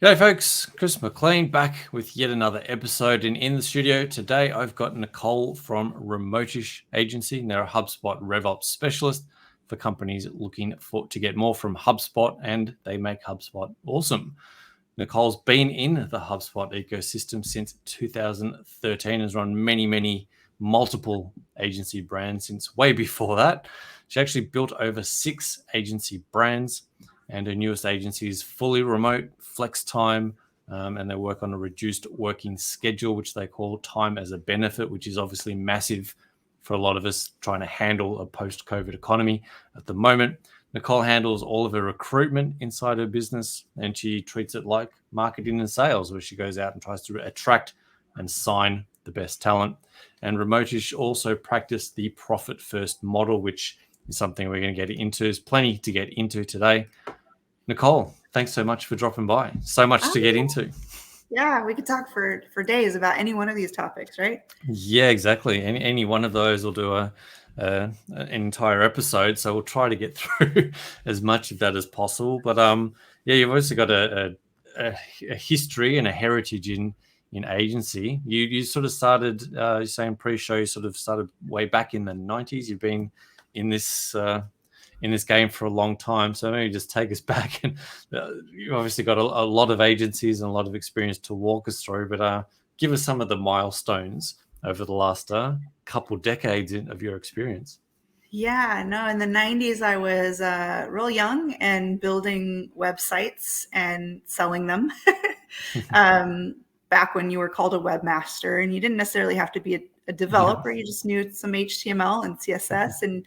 G'day folks, Chris McLean back with yet another episode. And in the studio today, I've got Nicole from Remotish agency. And they're a HubSpot RevOps specialist for companies looking to get more from HubSpot, and they make HubSpot awesome. Nicole's been in the HubSpot ecosystem since 2013, has run many multiple agency brands since way before that. She actually built over 6 agency brands, and her newest agency is fully remote, flex time, and they work on a reduced working schedule, which they call time as a benefit, which is obviously massive for a lot of us trying to handle a post-COVID economy at the moment. Nicole handles all of her recruitment inside her business, and she treats it like marketing and sales, where she goes out and tries to attract and sign the best talent. And Remotish also practice the profit first model, which is something we're going to get into. There's plenty to get into today. Nicole, thanks so much for dropping by. So much to get into. Yeah, we could talk for days about any one of these topics, right? Yeah, exactly. Any one of those will do an entire episode. So we'll try to get through as much of that as possible. But yeah, you've also got a history and a heritage in agency. You sort of started, you're saying pre-show, you sort of started way back in the 90s. You've been in this game for a long time, so maybe just take us back. And you've obviously got a lot of agencies and a lot of experience to walk us through, but give us some of the milestones over the last couple decades of your experience. Yeah, no, in the 90s, I was real young and building websites and selling them. Back when you were called a webmaster, and you didn't necessarily have to be a developer. You just knew some HTML and CSS, and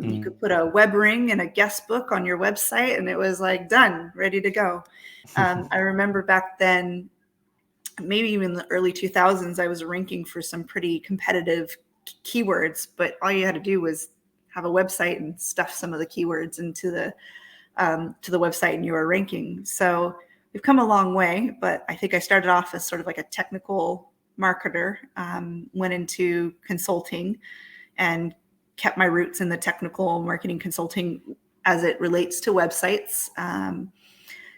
you could put a web ring and a guest book on your website, and it was like done, ready to go. I remember back then, maybe even in the early 2000s, I was ranking for some pretty competitive keywords, but all you had to do was have a website and stuff some of the keywords into the website, and you were ranking. So we've come a long way, but I think I started off as sort of like a technical marketer, went into consulting and kept my roots in the technical marketing consulting as it relates to websites.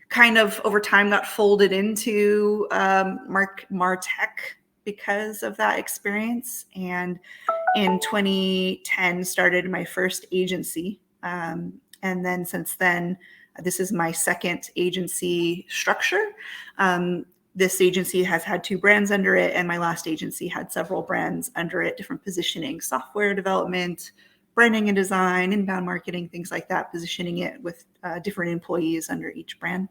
Kind of over time got folded into MarTech because of that experience. And in 2010 started my first agency. And then since then, this is my second agency structure. This agency has had 2 brands under it, and my last agency had several brands under it, different positioning, software development, branding and design, inbound marketing, things like that, positioning it with different employees under each brand.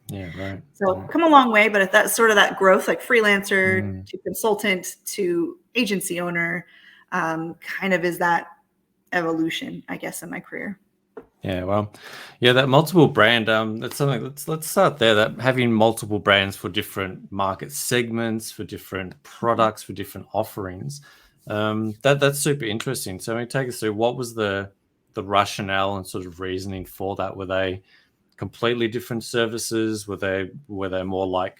Yeah, right. So come a long way, but if that's sort of that growth, like freelancer to consultant to agency owner, kind of is that evolution, I guess, in my career. Yeah, well, yeah, that multiple brand, that's something, let's start there. That having multiple brands for different market segments, for different products, for different offerings, that's super interesting. So take us through, what was the rationale and sort of reasoning for that? Were they completely different services? Were they more like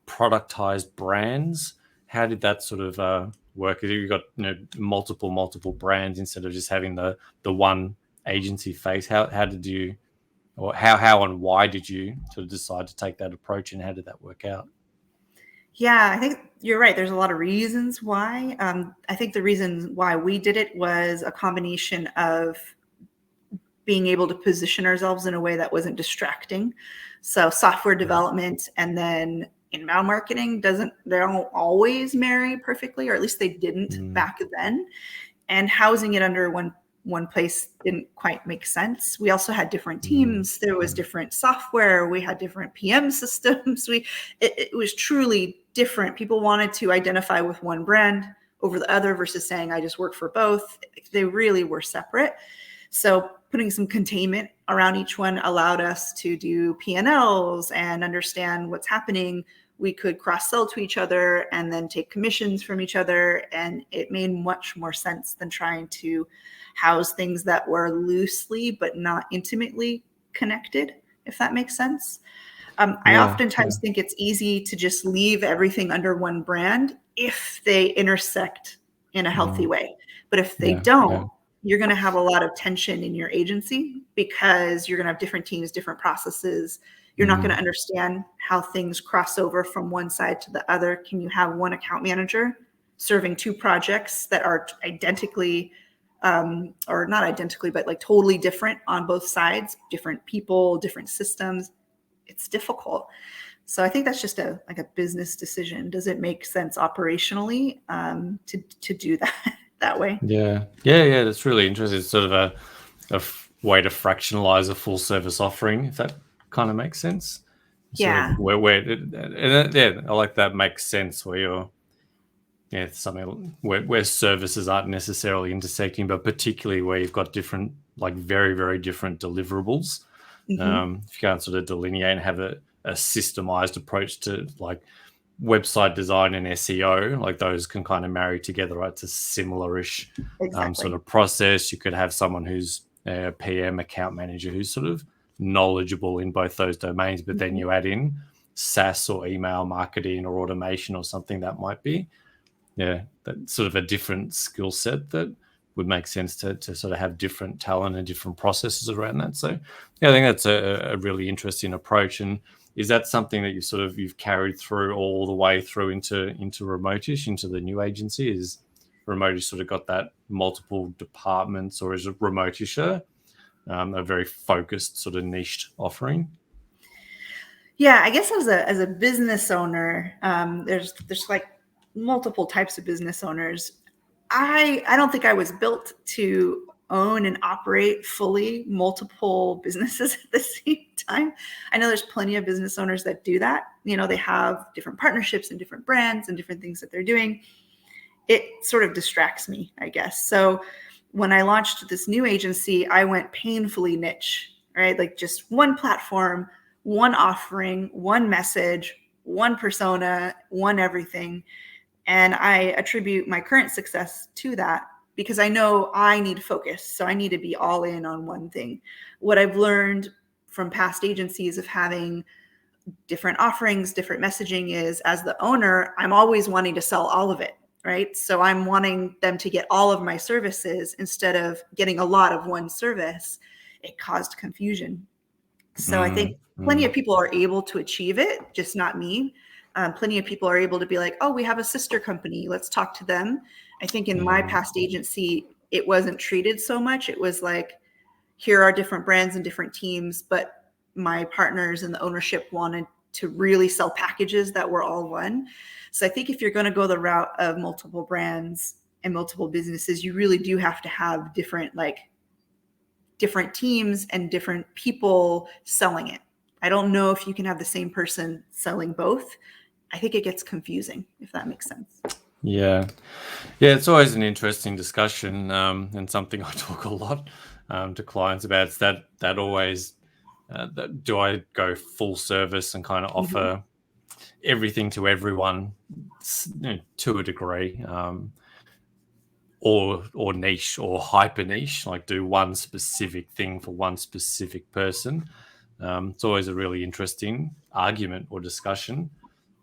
productized brands? How did that sort of work? You got multiple brands instead of just having the one agency face. How did you, or how and why did you sort of decide to take that approach, and how did that work out? Yeah, I think you're right. There's a lot of reasons why. I think the reason why we did it was a combination of being able to position ourselves in a way that wasn't distracting. So software development and then inbound marketing they don't always marry perfectly, or at least they didn't back then. And housing it under one place didn't quite make sense. We also had different teams. There was different software. We had different PM systems. It was truly different. People wanted to identify with one brand over the other versus saying, I just work for both. They really were separate. So putting some containment around each one allowed us to do P&Ls and understand what's happening. We could cross-sell to each other and then take commissions from each other. And it made much more sense than trying to house things that were loosely but not intimately connected, if that makes sense. I oftentimes think it's easy to just leave everything under one brand if they intersect in a healthy way. But if they don't, you're going to have a lot of tension in your agency because you're going to have different teams, different processes. You're not going to understand how things cross over from one side to the other. Can you have one account manager serving two projects that are identically, or not identically, but like totally different on both sides, different people, different systems? It's difficult. So I think that's just a business decision. Does it make sense operationally to do that way? Yeah. That's really interesting. It's sort of a way to fractionalize a full service offering, if that kind of makes sense. Yeah. I like that. Makes sense where you're, something where services aren't necessarily intersecting, but particularly where you've got different, like very, very different deliverables. If you can't sort of delineate and have a systemized approach to like website design and SEO, like those can kind of marry together, right? It's a similar-ish sort of process. You could have someone who's a PM account manager who's sort of knowledgeable in both those domains, but then you add in SaaS or email marketing or automation or something that might be, that's sort of a different skill set that would make sense to sort of have different talent and different processes around that. So I think that's a really interesting approach. And is that something that you've carried through all the way through into Remotish, into the new agency? Is Remotish sort of got that multiple departments, or is it Remotish a very focused sort of niched offering? Yeah, I guess as a business owner, there's like multiple types of business owners. I don't think I was built to own and operate fully multiple businesses at the same time. I know there's plenty of business owners that do that. They have different partnerships and different brands and different things that they're doing. It sort of distracts me, I guess. So when I launched this new agency, I went painfully niche, right? Like just one platform, one offering, one message, one persona, one everything. And I attribute my current success to that because I know I need focus. So I need to be all in on one thing. What I've learned from past agencies of having different offerings, different messaging is, as the owner, I'm always wanting to sell all of it, right? So I'm wanting them to get all of my services instead of getting a lot of one service. It caused confusion. So I think plenty of people are able to achieve it, just not me. Plenty of people are able to be like, oh, we have a sister company, let's talk to them. I think in my past agency, it wasn't treated so much. It was like, here are different brands and different teams, but my partners and the ownership wanted to really sell packages that were all one. So I think if you're going to go the route of multiple brands and multiple businesses, you really do have to have different teams and different people selling it. I don't know if you can have the same person selling both. I think it gets confusing, if that makes sense. Yeah, it's always an interesting discussion, and something I talk a lot to clients about. It's that always, do I go full service and kind of offer everything to everyone, to a degree, or niche or hyper niche, like do one specific thing for one specific person? It's always a really interesting argument or discussion.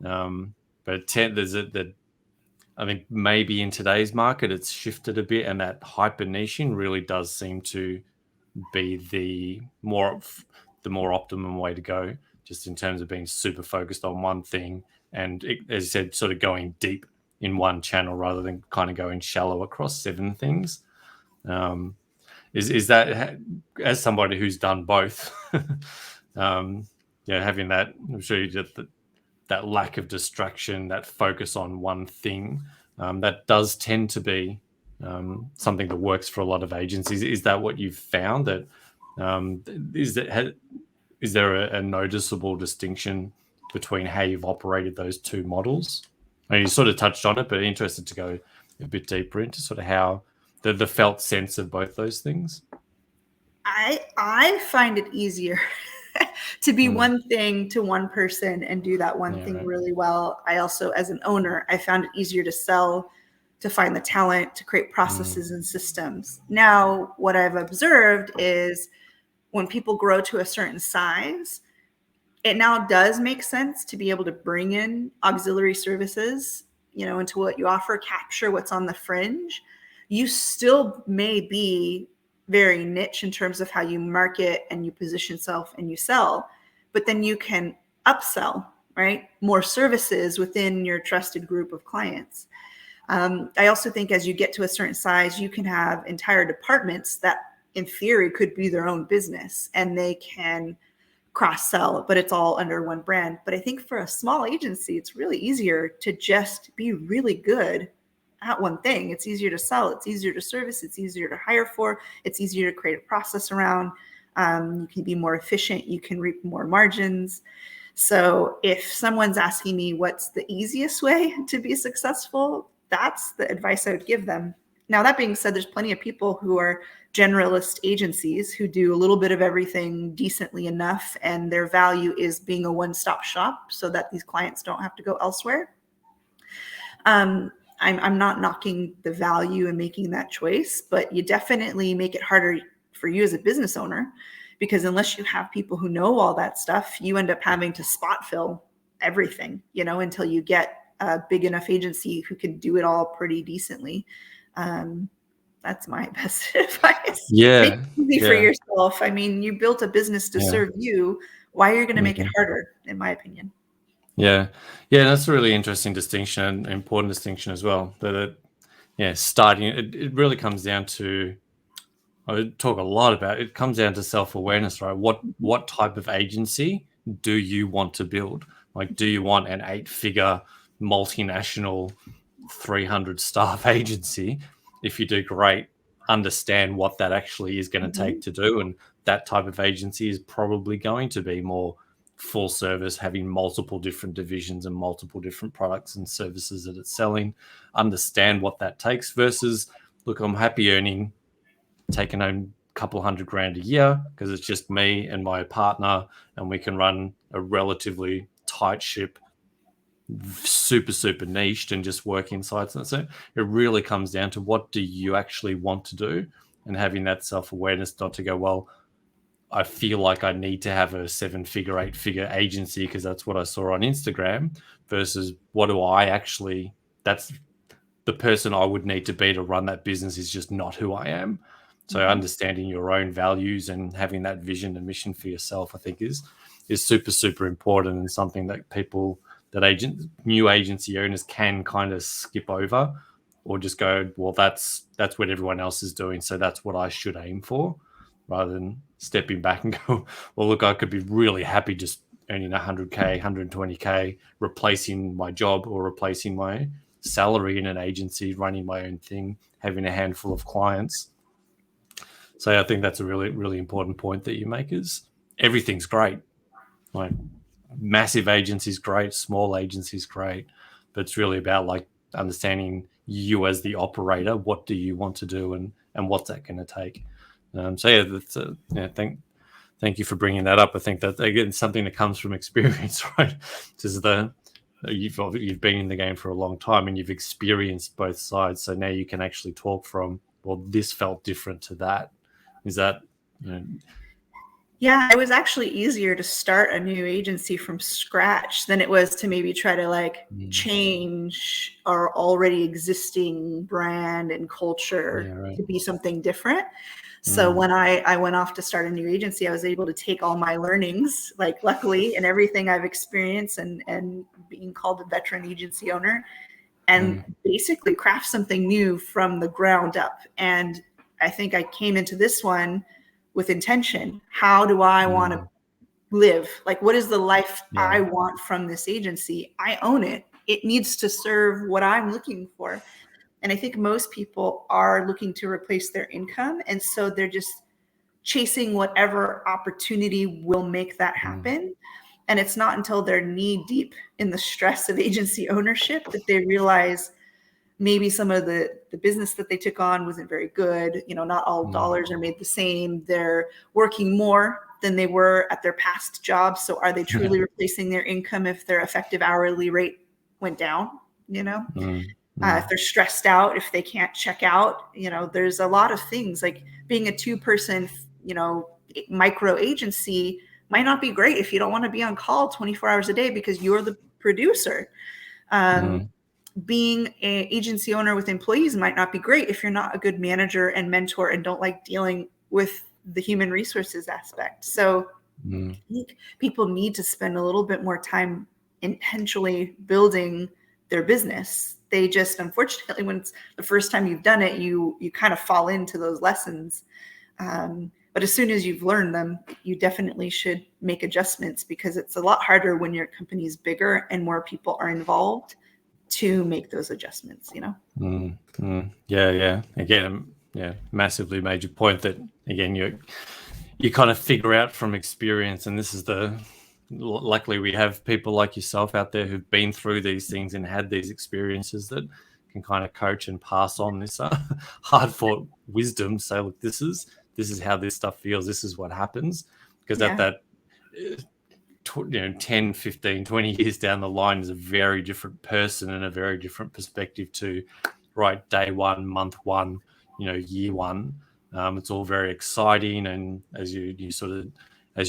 But I think maybe in today's market it's shifted a bit, and that hyper niching really does seem to be the more optimum way to go, just in terms of being super focused on one thing and, as you said, sort of going deep in one channel rather than kind of going shallow across 7 things. Is that, as somebody who's done both, having that, I'm sure you did that lack of distraction, that focus on one thing, that does tend to be something that works for a lot of agencies. Is that what you've found? That is there a noticeable distinction between how you've operated those two models? I mean, you sort of touched on it, but interested to go a bit deeper into sort of how the felt sense of both those things. I find it easier to be one thing to one person and do that one thing really well. I also, as an owner, I found it easier to sell, to find the talent, to create processes and systems. Now, what I've observed is when people grow to a certain size, it now does make sense to be able to bring in auxiliary services, into what you offer, capture what's on the fringe. You still may be very niche in terms of how you market and you position yourself and you sell, but then you can upsell, right? More services within your trusted group of clients. I also think as you get to a certain size, you can have entire departments that in theory could be their own business and they can cross-sell, but it's all under one brand. But I think for a small agency, it's really easier to just be really good at one thing. It's easier to sell, it's easier to service, it's easier to hire for, it's easier to create a process around. You can be more efficient, you can reap more margins. So if someone's asking me what's the easiest way to be successful, that's the advice I would give them. Now, that being said, there's plenty of people who are generalist agencies who do a little bit of everything decently enough, and their value is being a one-stop shop so that these clients don't have to go elsewhere. I'm not knocking the value in making that choice, but you definitely make it harder for you as a business owner, because unless you have people who know all that stuff, you end up having to spot fill everything, until you get a big enough agency who can do it all pretty decently. That's my best advice. Yeah. Make it easy for yourself. I mean, you built a business to serve you. Why are you going to make it harder, in my opinion? Yeah. That's a really interesting distinction, and important distinction as well. Starting, it really comes down to, I talk a lot about it comes down to self-awareness, right? What type of agency do you want to build? Like, do you want an 8-figure multinational 300 staff agency? If you do, great. Understand what that actually is going to take to do. And that type of agency is probably going to be more full service, having multiple different divisions and multiple different products and services that it's selling. Understand what that takes versus, look, I'm happy taking home a couple $100,000 a year because it's just me and my partner, and we can run a relatively tight ship, super, super niched, and just work inside. So it really comes down to, what do you actually want to do, and having that self-awareness, not to go, well, I feel like I need to have a 7-figure, 8-figure agency because that's what I saw on Instagram, versus what do I actually, that's the person I would need to be to run that business is just not who I am. So understanding your own values and having that vision and mission for yourself, I think is super, super important, and something that new agency owners can kind of skip over, or just go, well, that's what everyone else is doing, so that's what I should aim for, rather than stepping back and go, well, look, I could be really happy just earning 100K, 120K, replacing my job or replacing my salary in an agency, running my own thing, having a handful of clients. So I think that's a really, really important point that you make, is everything's great. Like, massive agencies great, small agencies great, but it's really about like understanding you as the operator. What do you want to do, and what's that going to take? Thank you for bringing that up. I think that, again, something that comes from experience, right? Just you've been in the game for a long time and you've experienced both sides, so now you can actually talk from, well, this felt different to that. Is that, Yeah, it was actually easier to start a new agency from scratch than it was to maybe try to change our already existing brand and culture to be something different. So when I went off to start a new agency, I was able to take all my learnings, luckily, and everything I've experienced and being called a veteran agency owner, and basically craft something new from the ground up. And I think I came into this one with intention. How do I want to live? What is the life I want from this agency? I own it. It needs to serve what I'm looking for. And I think most people are looking to replace their income. And so they're just chasing whatever opportunity will make that happen. And it's not until they're knee deep in the stress of agency ownership that they realize maybe some of the business that they took on wasn't very good. Not all dollars are made the same. They're working more than they were at their past jobs. So are they truly replacing their income if their effective hourly rate went down? If they're stressed out, if they can't check out, there's a lot of things. Like being a 2-person, micro agency might not be great if you don't want to be on call 24 hours a day because you're the producer. Being an agency owner with employees might not be great if you're not a good manager and mentor and don't like dealing with the human resources aspect. So Mm. I think people need to spend a little bit more time intentionally building their business. They just, unfortunately, when it's the first time you've done it, you kind of fall into those lessons. But as soon as you've learned them, you definitely should make adjustments, because it's a lot harder when your company is bigger and more people are involved to make those adjustments, you know? Yeah. Again, yeah, massively major point that, again, you kind of figure out from experience, and this is luckily we have people like yourself out there who've been through these things and had these experiences that can kind of coach and pass on this hard fought wisdom. Say, look, this is how this stuff feels. This is what happens. Because at that 10, 15, 20 years down the line is a very different person and a very different perspective to day one, month one, year one. It's all very exciting, and as you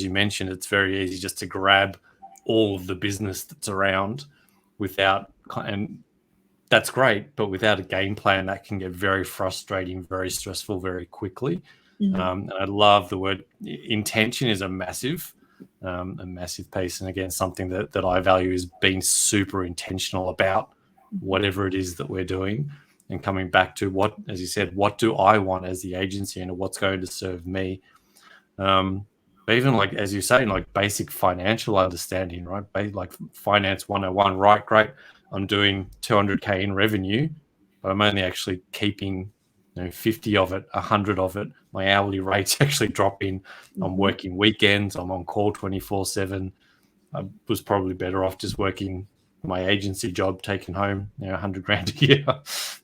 mentioned, it's very easy just to grab all of the business that's around and that's great, but without a game plan, that can get very frustrating, very stressful, very quickly. And I love the word intention is a massive piece, and again, something that I value is being super intentional about whatever it is that we're doing, and coming back to what, as you said, what do I want as the agency and what's going to serve me. Even like, as you say, like basic financial understanding, right? Like finance 101, right? Great. I'm doing 200K in revenue, but I'm only actually keeping 50 of it, 100 of it. My hourly rate's actually dropping. I'm working weekends. I'm on call 24/7. I was probably better off just working my agency job, taking home 100 grand a year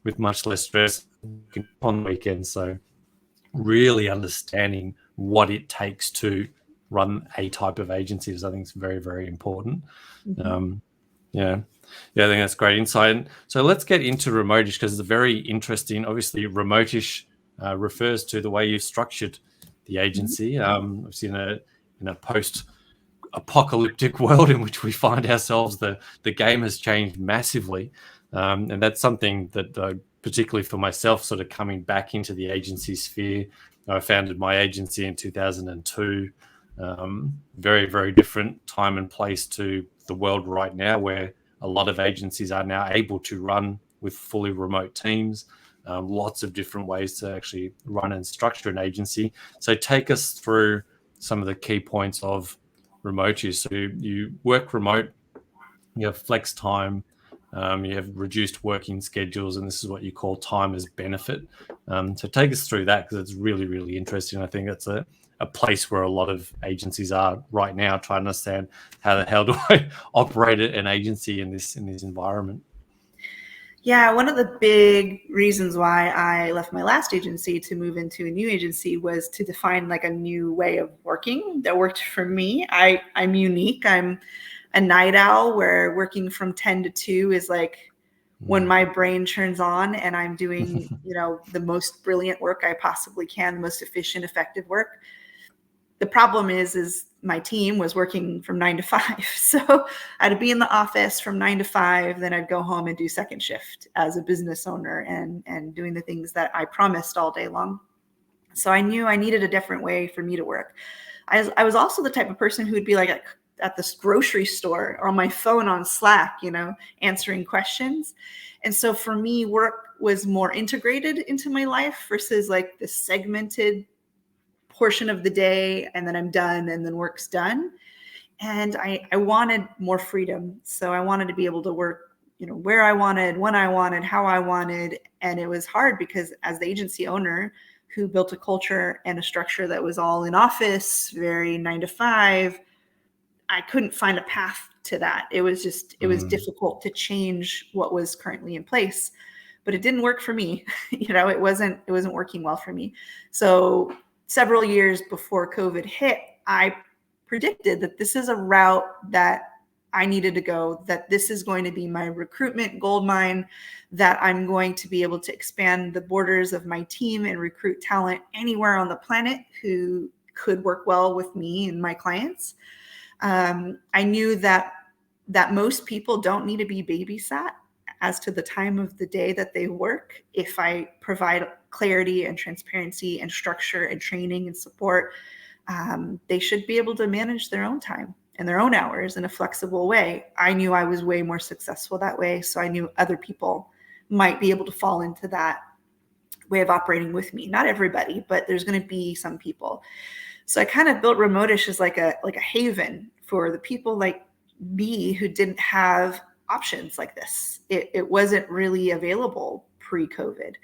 with much less stress on weekends. So really understanding what it takes to run a type of agency is, I think, is very, very important. Yeah, I think that's great insight. And so let's get into Remotish, because it's very interesting. Obviously, Remotish refers to the way you've structured the agency. Obviously, in a post-apocalyptic world in which we find ourselves, the game has changed massively, and that's something that particularly for myself, sort of coming back into the agency sphere. I founded my agency in 2002. Very, very different time and place to the world right now, where a lot of agencies are now able to run with fully remote teams. Lots of different ways to actually run and structure an agency. So take us through some of the key points of Remotish. So you work remote, you have flex time, you have reduced working schedules, and this is what you call time as benefit. So take us through that, because it's really, really interesting. I think that's a place where a lot of agencies are right now, trying to understand how the hell do I operate an agency in this environment. Yeah, one of the big reasons why I left my last agency to move into a new agency was to define like a new way of working that worked for me. I'm unique. I'm a night owl, where working from 10 to 2 is like when my brain turns on and I'm doing, the most brilliant work I possibly can, the most efficient, effective work. The problem is my team was working from 9 to 5. So I'd be in the office from 9 to 5, then I'd go home and do second shift as a business owner and doing the things that I promised all day long. So I knew I needed a different way for me to work. I was also the type of person who would be like at this grocery store or on my phone on Slack, answering questions. And so for me, work was more integrated into my life versus like the segmented portion of the day, and then I'm done, and then work's done. And I wanted more freedom. So I wanted to be able to work, where I wanted, when I wanted, how I wanted. And it was hard, because as the agency owner who built a culture and a structure that was all in office, very 9 to 5, I couldn't find a path to that. It was difficult to change what was currently in place, but it didn't work for me. It wasn't working well for me. So several years before COVID hit, I predicted that this is a route that I needed to go, that this is going to be my recruitment goldmine, that I'm going to be able to expand the borders of my team and recruit talent anywhere on the planet who could work well with me and my clients. I knew that most people don't need to be babysat as to the time of the day that they work. If I provide clarity and transparency and structure and training and support, they should be able to manage their own time and their own hours in a flexible way. I knew I was way more successful that way, so I knew other people might be able to fall into that way of operating with me. Not everybody, but there's going to be some people. So I kind of built Remotish as like a haven for the people like me who didn't have options like this. It wasn't really available pre-COVID.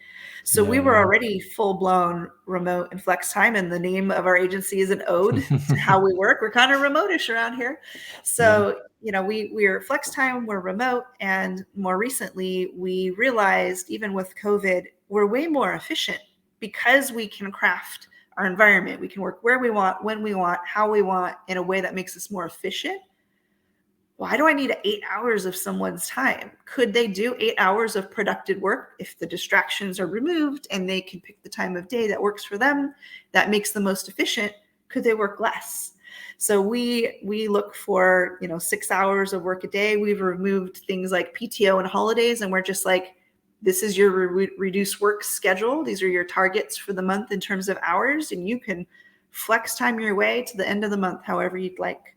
So we were already full-blown remote and flex time, and the name of our agency is an ode to how we work. We're kind of remotish around here. So, we're flex time, we're remote, and more recently we realized even with COVID, we're way more efficient because we can craft our environment. We can work where we want, when we want, how we want, in a way that makes us more efficient. Why do I need 8 hours of someone's time? Could they do 8 hours of productive work if the distractions are removed and they can pick the time of day that works for them, that makes the most efficient? Could they work less? So we look for 6 hours of work a day. We've removed things like PTO and holidays, and we're just like, this is your reduced work schedule. These are your targets for the month in terms of hours, and you can flex time your way to the end of the month however you'd like.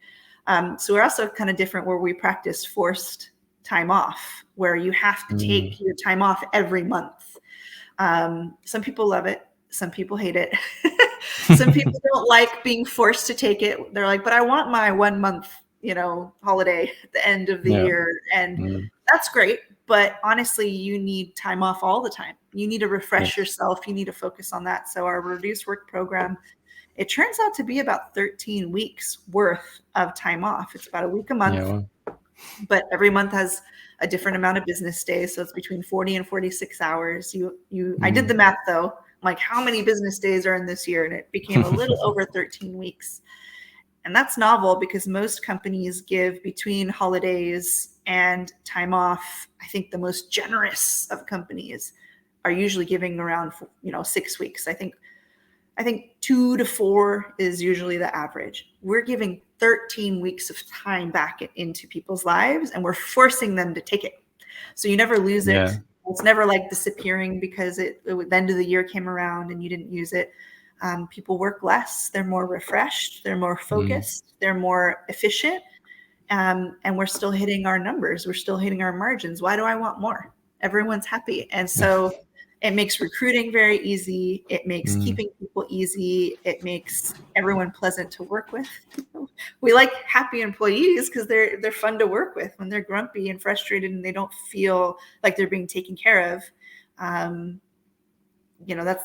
So we're also kind of different where we practice forced time off, where you have to take your time off every month. Some people love it. Some people hate it. Some people don't like being forced to take it. They're like, but I want my 1 month, holiday at the end of the year. And that's great. But honestly, you need time off all the time. You need to refresh yourself. You need to focus on that. So our reduced work program, it turns out to be about 13 weeks worth of time off. It's about a week a month, but every month has a different amount of business days. So it's between 40 and 46 hours. I did the math though. I'm like, how many business days are in this year? And it became a little over 13 weeks. And that's novel because most companies give between holidays and time off. I think the most generous of companies are usually giving around, 6 weeks. I think 2 to 4 is usually the average. We're giving 13 weeks of time back into people's lives, and we're forcing them to take it. So you never lose it. It's never like disappearing because the end of the year came around and you didn't use it. People work less. They're more refreshed. They're more focused. They're more efficient. And we're still hitting our numbers. We're still hitting our margins. Why do I want more? Everyone's happy. And so it makes recruiting very easy. It makes keeping people easy. It makes everyone pleasant to work with. We like happy employees because they're fun to work with. When they're grumpy and frustrated and they don't feel like they're being taken care of,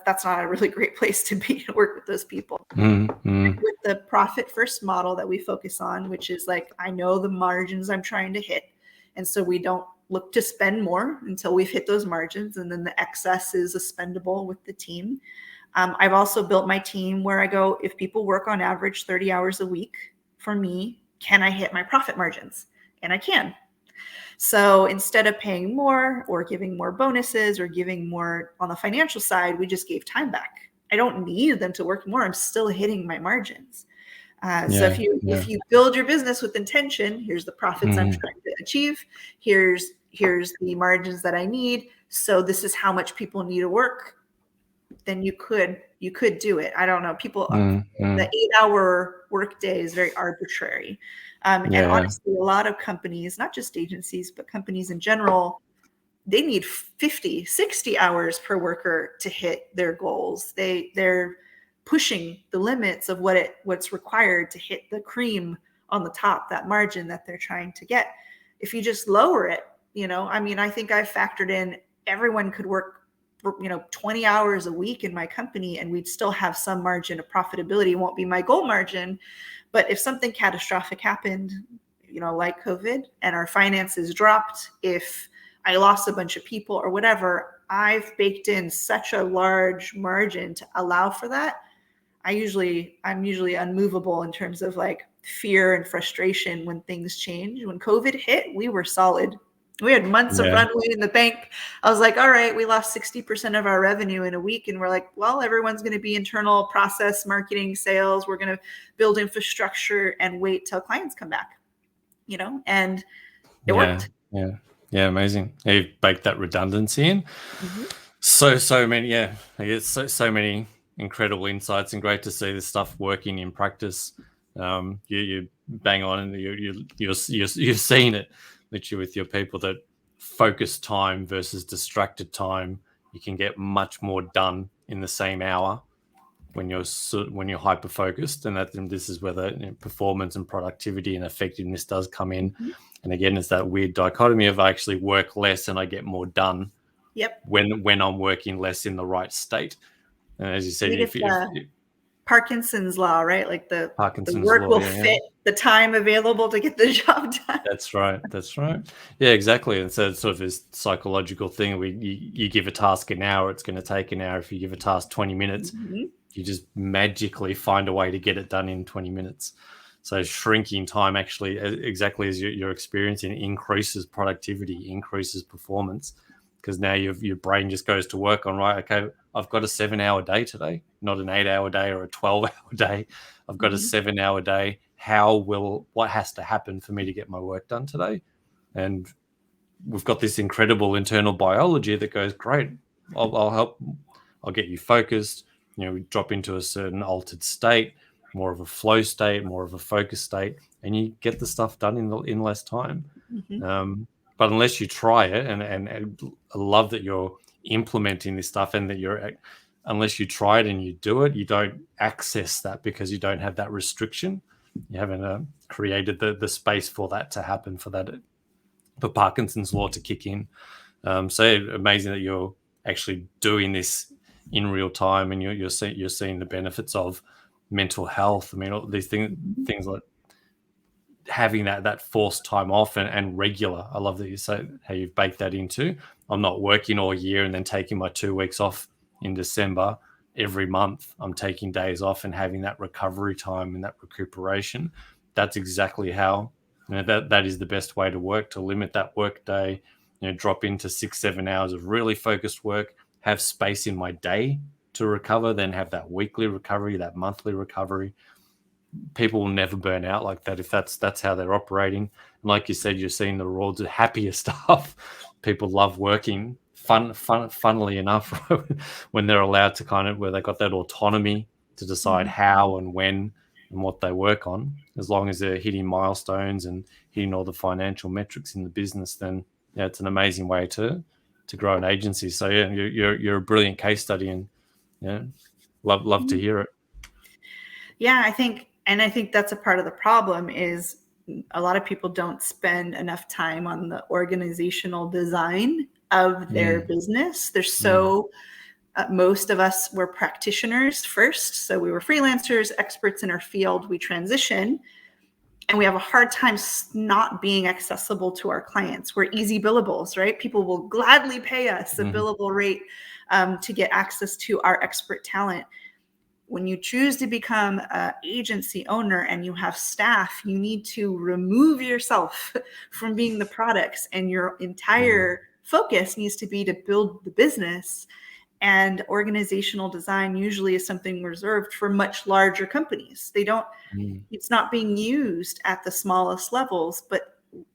that's not a really great place to be to work with those people. With the profit first model that we focus on, which is like, I know the margins I'm trying to hit. And so we don't look to spend more until we've hit those margins. And then the excess is spendable with the team. I've also built my team where I go, if people work on average 30 hours a week for me, can I hit my profit margins? And I can. So instead of paying more or giving more bonuses or giving more on the financial side, we just gave time back. I don't need them to work more. I'm still hitting my margins. So if you build your business with intention, here's the profits I'm trying to achieve. Here's the margins that I need. So this is how much people need to work. Then you could do it. I don't know. People, the 8-hour workday is very arbitrary. And honestly, a lot of companies, not just agencies, but companies in general, they need 50, 60 hours per worker to hit their goals. They're pushing the limits of what's required to hit the cream on the top, that margin that they're trying to get. If you just lower it, I think I've factored in everyone could work 20 hours a week in my company and we'd still have some margin of profitability. It won't be my goal margin, but if something catastrophic happened, like COVID and our finances dropped, if I lost a bunch of people or whatever, I've baked in such a large margin to allow for that. I'm usually unmovable in terms of like fear and frustration when things change. When COVID hit, we were solid. We had months of runway in the bank. I was like, all right, we lost 60% of our revenue in a week. And we're like, well, everyone's going to be internal process, marketing, sales. We're going to build infrastructure and wait till clients come back, and it worked. Yeah. Amazing. You've baked that redundancy in. So many, I guess so many incredible insights, and great to see this stuff working in practice. You bang on, and you've seen it literally with your people, that focused time versus distracted time. You can get much more done in the same hour when you're hyper focused, and this is where the performance and productivity and effectiveness does come in. Mm-hmm. And again, it's that weird dichotomy of I actually work less and I get more done. Yep. When I'm working less in the right state. And as you said, if Parkinson's law, right? Like the Parkinson's work law, will fit the time available to get the job done. That's right. Yeah, exactly. And so it's sort of this psychological thing. You give a task an hour, it's going to take an hour. If you give a task 20 minutes, you just magically find a way to get it done in 20 minutes. So shrinking time actually, exactly as you're experiencing, increases productivity, increases performance, because now your brain just goes to work on, right, okay, I've got a 7-hour day today, not an 8-hour day or a 12-hour day. I've got a 7-hour day. What has to happen for me to get my work done today? And we've got this incredible internal biology that goes, great, I'll help. I'll get you focused. We drop into a certain altered state, more of a flow state, more of a focus state, and you get the stuff done in less time. But unless you try it, and I love that you're implementing this stuff, and that unless you try it and you do it, you don't access that because you don't have that restriction. You haven't created the space for that to happen, for Parkinson's law to kick in. So amazing that you're actually doing this in real time, and you're seeing the benefits of mental health. I mean, all these things like having that forced time off and regular. I love that you say how you've baked that into. I'm not working all year and then taking my 2 weeks off in December. Every month I'm taking days off and having that recovery time and that recuperation. That's exactly how that is the best way to work, to limit that work day, drop into 6-7 hours of really focused work, have space in my day to recover, then have that weekly recovery, that monthly recovery. People will never burn out like that if that's how they're operating. And like you said, you're seeing the rewards of happier stuff. People love working. Funnily enough, when they're allowed to where they got that autonomy to decide how and when and what they work on, as long as they're hitting milestones and hitting all the financial metrics in the business, then it's an amazing way to grow an agency. So you're a brilliant case study, and love to hear it. Yeah, I think that's a part of the problem is a lot of people don't spend enough time on the organizational design of their business. They're so most of us were practitioners first. So we were freelancers, experts in our field. We transition, and we have a hard time not being accessible to our clients. We're easy billables, right? People will gladly pay us a billable rate to get access to our expert talent. When you choose to become an agency owner and you have staff, you need to remove yourself from being the products, and your entire focus needs to be to build the business. And organizational design usually is something reserved for much larger companies. It's not being used at the smallest levels, but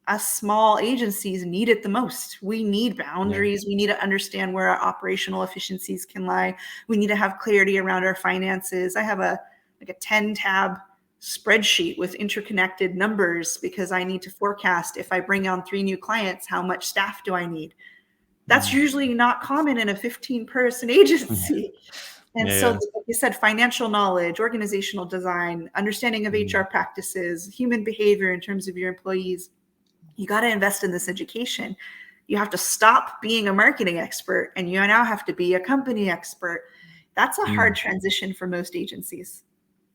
us small agencies need it the most. We need boundaries. We need to understand where our operational efficiencies can lie. We need to have clarity around our finances. I have a 10-tab spreadsheet with interconnected numbers because I need to forecast, if I bring on 3 new clients, how much staff do I need? That's usually not common in a 15-person agency. And so, like you said, financial knowledge, organizational design, understanding of HR practices, human behavior in terms of your employees. You got to invest in this education. You have to stop being a marketing expert, and you now have to be a company expert. That's a hard transition for most agencies.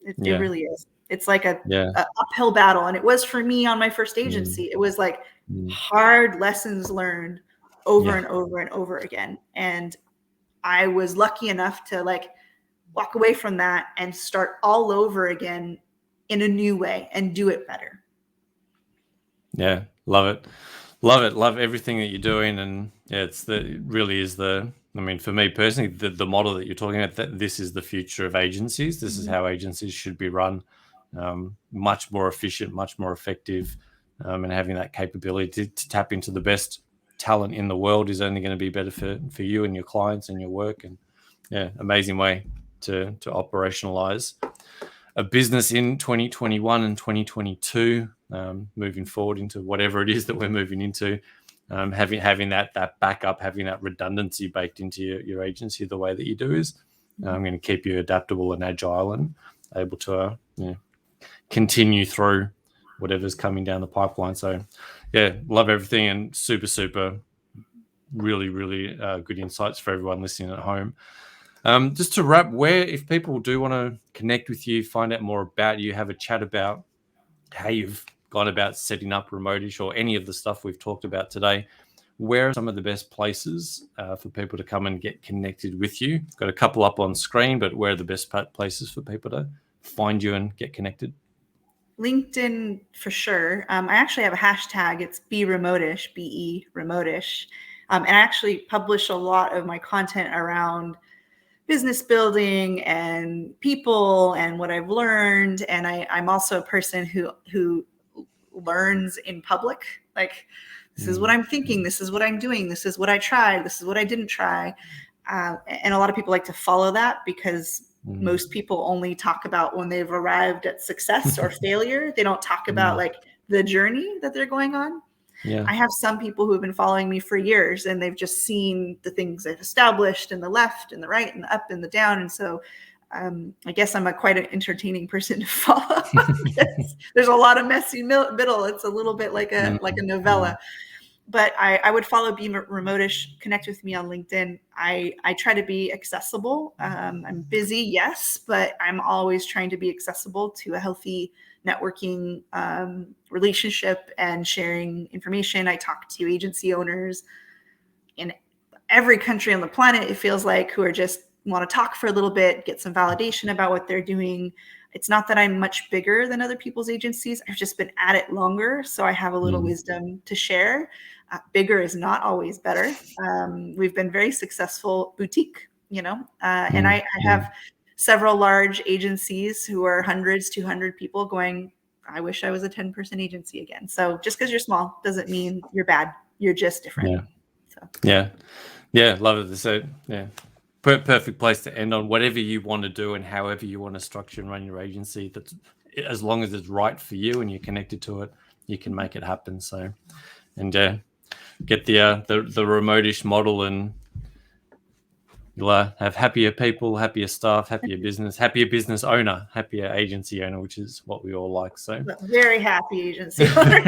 It really is. It's like a uphill battle. And it was for me on my first agency. It was like hard lessons learned over and over and over again. And I was lucky enough to walk away from that and start all over again in a new way and do it better. Yeah, love it. Love everything that you're doing. And it really is I mean, for me personally, the model that you're talking about, that this is the future of agencies. This is how agencies should be run. Much more efficient, much more effective, and having that capability to tap into the best talent in the world is only going to be better for you and your clients and your work. And amazing way to operationalize a business in 2021 and 2022, moving forward into whatever it is that we're moving into, having that backup, having that redundancy baked into your agency the way that you do is going to keep you adaptable and agile and able to continue through whatever's coming down the pipeline. So yeah, love everything, and super really good insights for everyone listening at home. Just to wrap, if people do want to connect with you, find out more about you, have a chat about how you've gone about setting up Remotish or any of the stuff we've talked about today, where are some of the best places for people to come and get connected with you? Got a couple up on screen, but where are the best places for people to find you and get connected? LinkedIn for sure. I actually have a hashtag. It's BeRemotish, BE Remotish. And I actually publish a lot of my content around business building and people and what I've learned. And I'm also a person who learns in public. Like, this is what I'm thinking. This is what I'm doing. This is what I tried. This is what I didn't try. And a lot of people like to follow that because most people only talk about when they've arrived at success or failure. They don't talk about like the journey that they're going on. Yeah. I have some people who have been following me for years, and they've just seen the things I've established in the left and the right and the up and the down. And so I guess I'm quite an entertaining person to follow. There's a lot of messy middle. It's a little bit like a novella. But I would follow BeRemotish, connect with me on LinkedIn. I try to be accessible. I'm busy, yes, but I'm always trying to be accessible to a healthy networking relationship and sharing information. I talk to agency owners in every country on the planet, it feels like, who are just want to talk for a little bit, get some validation about what they're doing. It's not that I'm much bigger than other people's agencies. I've just been at it longer, so I have a little wisdom to share. Bigger is not always better. We've been very successful boutique, and I have several large agencies who are hundreds, 200 people going, I wish I was a 10-person agency again. So just because you're small doesn't mean you're bad. You're just different. Yeah, love it. So perfect place to end on. Whatever you want to do and however you want to structure and run your agency, that's, as long as it's right for you and you're connected to it, you can make it happen. So, and get the Remotish model, and you'll have happier people, happier staff, happier business owner, happier agency owner, which is what we all like. So very happy agency owner.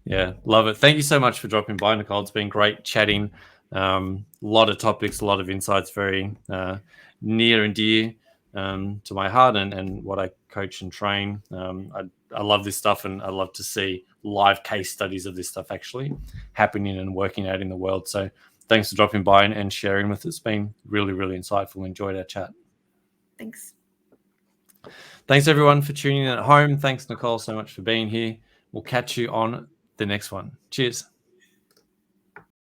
Yeah, love it. Thank you so much for dropping by, Nicole. It's been great chatting. A lot of topics, a lot of insights, very near and dear to my heart and what I coach and train. I love this stuff, and I love to see live case studies of this stuff actually happening and working out in the world. So thanks for dropping by and sharing with us. It's been really, really insightful. Enjoyed our chat. Thanks. Thanks, everyone, for tuning in at home. Thanks, Nicole, so much for being here. We'll catch you on the next one. Cheers.